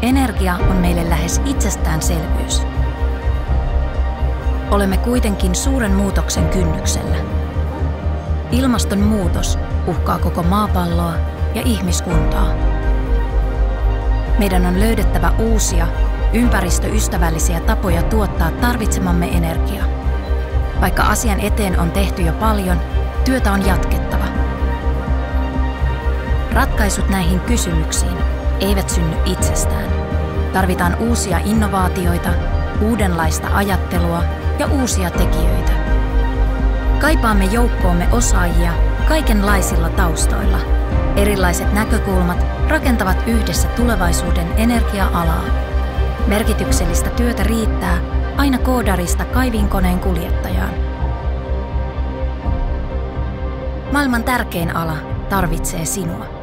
Energia on meille lähes itsestäänselvyys. Olemme kuitenkin suuren muutoksen kynnyksellä. Ilmastonmuutos uhkaa koko maapalloa ja ihmiskuntaa. Meidän on löydettävä uusia, ympäristöystävällisiä tapoja tuottaa tarvitsemamme energiaa. Vaikka asian eteen on tehty jo paljon, työtä on jatkettava. Ratkaisut näihin kysymyksiin eivät synny itsestään. Tarvitaan uusia innovaatioita, uudenlaista ajattelua ja uusia tekijöitä. Kaipaamme joukkoomme osaajia kaikenlaisilla taustoilla. Erilaiset näkökulmat rakentavat yhdessä tulevaisuuden energia-alaa. Merkityksellistä työtä riittää aina koodarista kaivinkoneen kuljettajaan. Maailman tärkein ala tarvitsee sinua.